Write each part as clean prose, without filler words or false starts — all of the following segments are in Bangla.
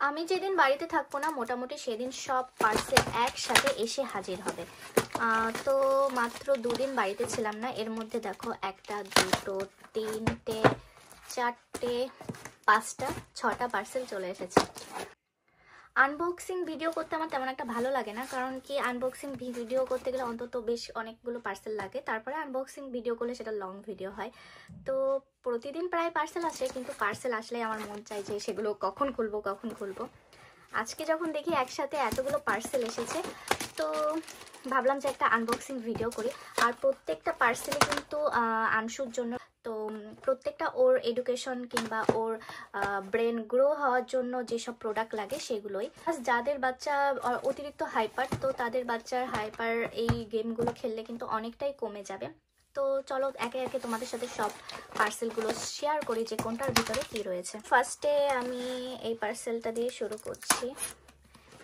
আমি যেদিন বাড়িতে থাকবো না মোটামুটি সেদিন সব পার্সেল একসাথে এসে হাজির হবে। তো মাত্র 2 দিন বাড়িতে ছিলাম না, এর মধ্যে দেখো 1টা 2টো 3টে 4টে 5টা 6টা পার্সেল চলে এসেছে। আনবক্সিং ভিডিও করতে আমার তেমন একটা ভালো লাগে না, কারণ কি আনবক্সিং ভিডিও করতে গেলে অন্তত বেশ অনেকগুলো পার্সেল লাগে, তারপরে আনবক্সিং ভিডিও করলে সেটা লং ভিডিও হয়। তো প্রতিদিন প্রায় পার্সেল আসে, কিন্তু পার্সেল আসলে আমার মন চাই যে সেগুলো কখন খুলবো। আজকে যখন দেখি একসাথে এতগুলো পার্সেল এসেছে, তো ভাবলাম যে একটা আনবক্সিং ভিডিও করি। আর প্রত্যেকটা পার্সেলে কিন্তু আনশুর জন্য, তো প্রত্যেকটা ওর এডুকেশন কিংবা ওর ব্রেন গ্রো হওয়ার জন্য যেসব প্রোডাক্ট লাগে সেগুলোই। যাদের বাচ্চা অতিরিক্ত হাইপার, তো তাদের বাচ্চার হাইপার এই গেমগুলো খেললে কিন্তু অনেকটাই কমে যাবে। তো চলো একে একে তোমাদের সাথে সব পার্সেলগুলো শেয়ার করি যে কোনটার ভিতরে কি রয়েছে। ফার্স্টে আমি এই পার্সেলটা দিয়ে শুরু করছি।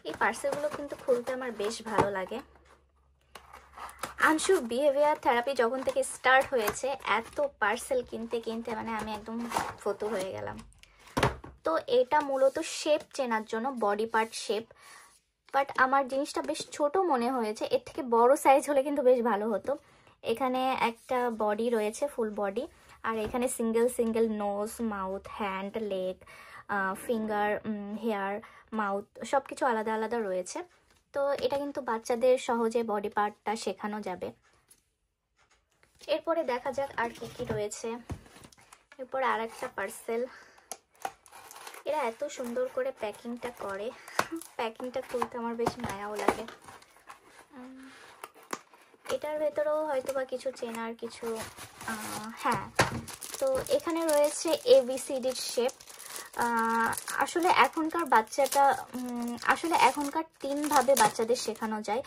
এই পার্সেলগুলো কিন্তু খুলতে আমার বেশ ভালো লাগে। আনশুর বিহেভিয়ার থেরাপি যখন থেকে স্টার্ট হয়েছে, এত পার্সেল কিনতে মানে আমি একদম ফতু হয়ে গেলাম। তো এটা মূলত শেপ চেনার জন্য, বডি পার্ট শেপ, বাট আমার জিনিসটা বেশ ছোট মনে হয়েছে, এর থেকে বড় সাইজ হলে কিন্তু বেশ ভালো হতো। এখানে একটা বডি রয়েছে, ফুল বডি, আর এখানে single nose, mouth, hand, leg, finger, hair, mouth সব কিছু আলাদা আলাদা রয়েছে। তো এটা কিন্তু বাচ্চাদের সহজে বডি পার্টটা শেখানো যাবে। এরপরে দেখা যাক আর কি কি রয়েছে। এরপরে আর একটা পার্সেল। এরা এত সুন্দর করে প্যাকিংটা করে, প্যাকিংটা খুলতে আমার বেশ মায়াও লাগে। এটার ভেতরেও হয়তো বা কিছু চেনার কিছু, হ্যাঁ, তো এখানে রয়েছে ABCDর শেপ। আসলে এখনকার 3ভাবে বাচ্চাদের শেখানো যায়,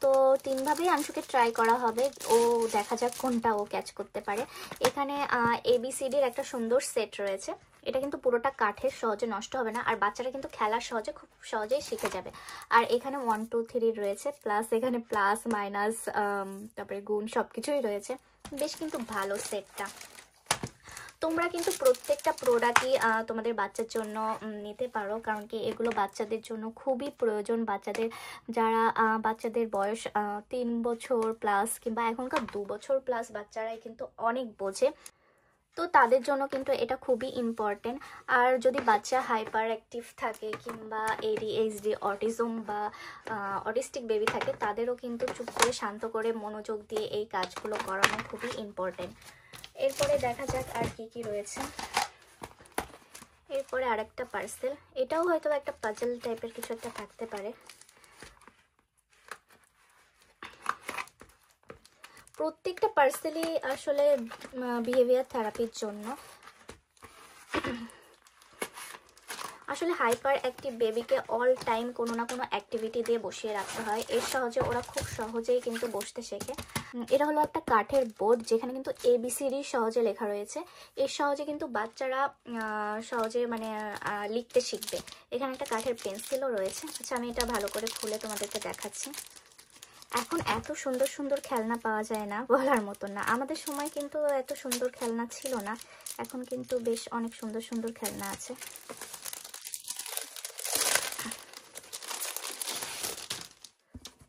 তো 3ভাবেই আংশুকে ট্রাই করা হবে, ও দেখা যাক কোনটা ও ক্যাচ করতে পারে। এখানে ABCDর একটা সুন্দর সেট রয়েছে, এটা কিন্তু পুরোটা কাঠের, সহজে নষ্ট হবে না, আর বাচ্চারা কিন্তু খেলার খুব সহজেই শিখে যাবে। আর এখানে 1 2 3 রয়েছে, প্লাস এখানে প্লাস মাইনাস তারপরে গুণ সবকিছুই রয়েছে। বেশ কিন্তু ভালো সেটটা। তোমরা কিন্তু প্রত্যেকটা প্রোডাক্টই তোমাদের বাচ্চার জন্য নিতে পারো, কারণ কি এগুলো বাচ্চাদের জন্য খুবই প্রয়োজন। বাচ্চাদের বয়স 3 বছর প্লাস কিংবা এখনকার 2 বছর প্লাস বাচ্চারাই কিন্তু অনেক বোঝে, তো তাদের জন্য কিন্তু এটা খুবই ইম্পর্টেন্ট। আর যদি বাচ্চা হাইপার অ্যাক্টিভ থাকে কিংবা ADHD, অটিজম বা অটিস্টিক বেবি থাকে, তাদেরও কিন্তু চুপ করে শান্ত করে মনোযোগ দিয়ে এই কাজগুলো করানো খুবই ইম্পর্টেন্ট। এরপরে দেখা যাক আর কি কি রয়েছে। এরপরে আরেকটা পার্সেল, এটাও হয়তো একটা পাজল টাইপের কিছু একটা থাকতে পারে। প্রত্যেকটা পার্সেলই আসলে বিহেভিয়ার থেরাপির জন্য। আসলে হাইপার অ্যাক্টিভ বেবিকে অল টাইম কোনো না কোনো অ্যাক্টিভিটি দিয়ে বসিয়ে রাখতে হয়, ওরা খুব সহজেই কিন্তু বসতে শেখে। এটা হলো একটা কাঠের বোর্ড, যেখানে কিন্তু ABCD সহজে লেখা রয়েছে। এর সহজে কিন্তু বাচ্চারা সহজে মানে লিখতে শিখবে। এখানে একটা কাঠের পেন্সিলও রয়েছে। আচ্ছা, আমি এটা ভালো করে খুলে তোমাদেরকে দেখাচ্ছি। এখন এত সুন্দর সুন্দর খেলনা পাওয়া যায় না, বলার মতো না। আমাদের সময় কিন্তু এত সুন্দর খেলনা ছিল না, এখন কিন্তু বেশ অনেক সুন্দর সুন্দর খেলনা আছে।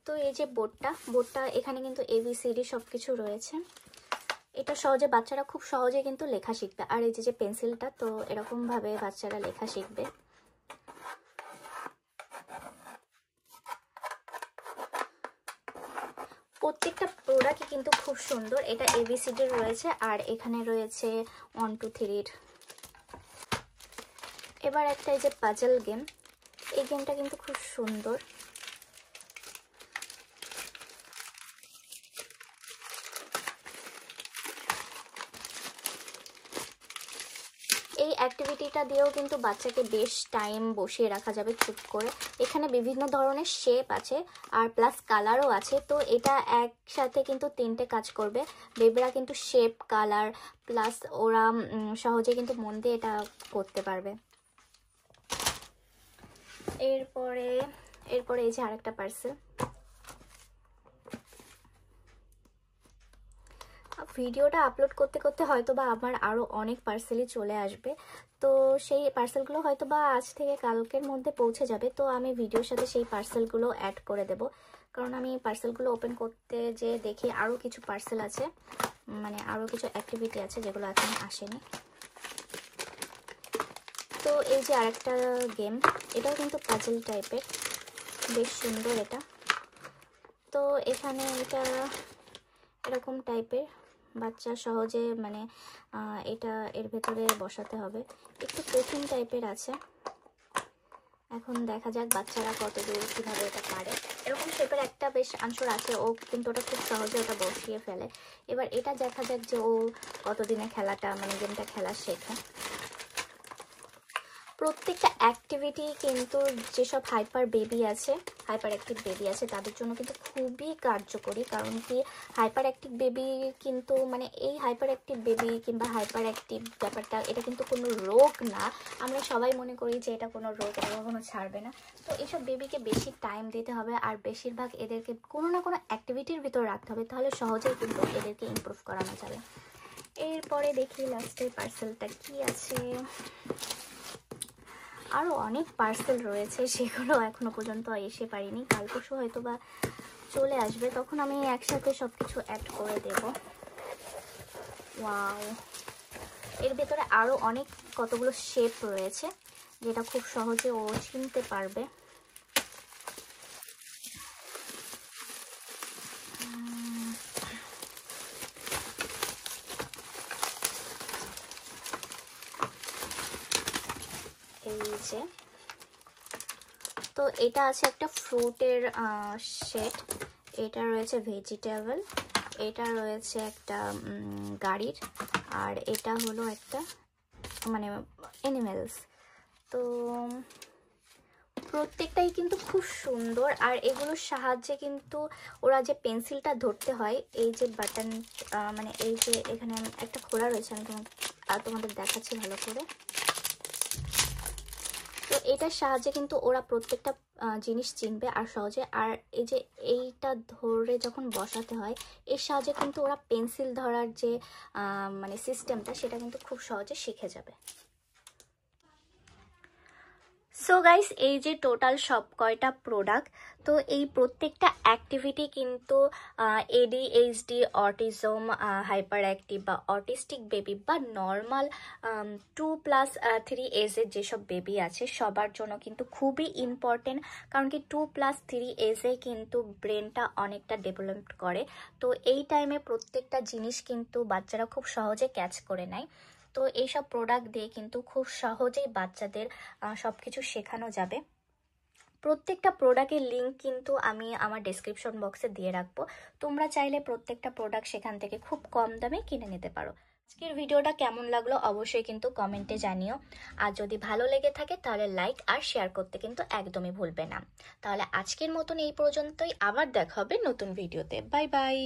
তো এই যে বোর্ডটা এখানে কিন্তু ABCD সবকিছু রয়েছে। এটা সহজে বাচ্চারা খুব সহজে কিন্তু লেখা শিখবে। আর এই যে পেন্সিলটা, তো এরকম ভাবে বাচ্চারা লেখা শিখবে। প্রত্যেকটা প্রোডাক্টই কিন্তু খুব সুন্দর। এটা ABCD রয়েছে, আর এখানে রয়েছে 1 2 3। এবার একটা এই যে পাজল গেম, এই গেমটা কিন্তু খুব সুন্দর। এই অ্যাক্টিভিটিটা দিয়েও কিন্তু বাচ্চাকে বেশ টাইম বসিয়ে রাখা যাবে চুপ করে। এখানে বিভিন্ন ধরনের শেপ আছে আর প্লাস কালারও আছে, তো এটা একসাথে কিন্তু 3টে কাজ করবে। বেবিরা কিন্তু শেপ, কালার প্লাস ওরা সহজে কিন্তু মন দিয়ে এটা করতে পারবে। এরপরে এই যে আরেকটা পার্সেল। ভিডিওটা আপলোড করতে করতে হয়তো বা আমার আরও অনেক পার্সেলই চলে আসবে। তো সেই পার্সেলগুলো হয়তো বা আজ থেকে কালকের মধ্যে পৌঁছে যাবে। তো আমি ভিডিওর সাথে সেই পার্সেলগুলো অ্যাড করে দেব, কারণ আমি পার্সেলগুলো ওপেন করতে যে দেখি আরও কিছু পার্সেল আছে, মানে আরও কিছু অ্যাক্টিভিটি আছে যেগুলো এখন আসেনি। তো এই যে আরেকটা গেম, এটাও কিন্তু পাজল টাইপের, বেশ সুন্দর এটা। তো এখানে এটা এরকম টাইপের, বাচ্চা সহজে মানে এটা এর ভেতরে বসাতে হবে, একটু কঠিন টাইপের আছে। এখন দেখা যাক বাচ্চারা কতদূর কীভাবে এটা পারে। এরকম শেপের একটা বেশ আনসার আছে, ও কিন্তু ওটা খুব সহজে ওটা বসিয়ে ফেলে। এবার এটা দেখা যাক যে ও কতদিনে খেলাটা মানে গেমটা খেলা শেখে। প্রত্যেকটা অ্যাক্টিভিটি কিন্তু যেসব হাইপার অ্যাক্টিভ বেবি আছে তাদের জন্য কিন্তু খুবই কার্যকরী। কারণ কি হাইপার অ্যাক্টিভ বেবি কিন্তু মানে এই হাইপার অ্যাক্টিভ বেবি কিংবা হাইপার অ্যাক্টিভ ব্যাপারটা এটা কিন্তু কোনো রোগ না। আমরা সবাই মনে করি যে এটা কোনো রোগ, এটা কখনো ছাড়বে না। তো এইসব বেবিকে বেশি টাইম দিতে হবে, আর বেশিরভাগ এদেরকে কোনো না কোনো অ্যাক্টিভিটির ভিতর রাখতে হবে, তাহলে সহজেই কিন্তু এদেরকে ইমপ্রুভ করানো যাবে। এরপরে দেখি লাস্টের পার্সেলটা কি আছে। আরও অনেক পার্সেল রয়েছে, সেগুলো এখনো পর্যন্ত এসে পারিনি, কাল পরশু হয়তো বা চলে আসবে, তখন আমি একসাথে সব কিছু অ্যাড করে দেব। ওয়াও, এর ভেতরে আরও অনেক কতগুলো শেপ রয়েছে যেটা খুব সহজে ও চিনতে পারবে। এই যে, তো এটা আছে একটা ফ্রুটের সেট, এটা রয়েছে ভেজিটেবল, এটা রয়েছে একটা গাড়ির, আর এটা হলো একটা মানে অ্যানিমেলস। তো প্রত্যেকটাই কিন্তু খুব সুন্দর, আর এগুলোর সাহায্যে কিন্তু ওরা যে পেন্সিলটা ধরতে হয়, এই যে বাটন মানে এই যে এখানে একটা খোলা রয়েছে, আমি তোমাদের দেখাচ্ছি ভালো করে। তো এটার সাহায্যে কিন্তু ওরা প্রত্যেকটা জিনিস চিনবে আর সহজে। আর এই যে এইটা ধরে যখন বসাতে হয়, এর সাহায্যে কিন্তু ওরা পেন্সিল ধরার যে মানে সিস্টেমটা সেটা কিন্তু খুব সহজে শিখে যাবে। সো গাইস, এই যে টোটাল সব কয়টা প্রোডাক্ট, তো এই প্রত্যেকটা অ্যাক্টিভিটি কিন্তু ADHD, অটিজম, হাইপার অ্যাক্টিভ বা অটিস্টিক বেবি বা নর্মাল 2+3 এজের যেসব বেবি আছে সবার জন্য কিন্তু খুবই ইম্পর্টেন্ট। কারণ কি 2+3 এজে কিন্তু ব্রেনটা অনেকটা ডেভেলপ করে। তো এই টাইমে প্রত্যেকটা জিনিস কিন্তু বাচ্চারা খুব সহজে ক্যাচ করে নেয়। তো এইসব প্রোডাক্ট দিয়ে কিন্তু খুব সহজেই বাচ্চাদের সব কিছু শেখানো যাবে। প্রত্যেকটা প্রোডাক্টের লিঙ্ক কিন্তু আমি আমার ডেসক্রিপশন বক্সে দিয়ে রাখবো, তোমরা চাইলে প্রত্যেকটা প্রোডাক্ট সেখান থেকে খুব কম দামে কিনে নিতে পারো। আজকের ভিডিওটা কেমন লাগলো অবশ্যই কিন্তু কমেন্টে জানিও, আর যদি ভালো লেগে থাকে তাহলে লাইক আর শেয়ার করতে কিন্তু একদমই ভুলবে না। তাহলে আজকের মতন এই পর্যন্তই, আবার দেখা হবে নতুন ভিডিওতে। Bye bye.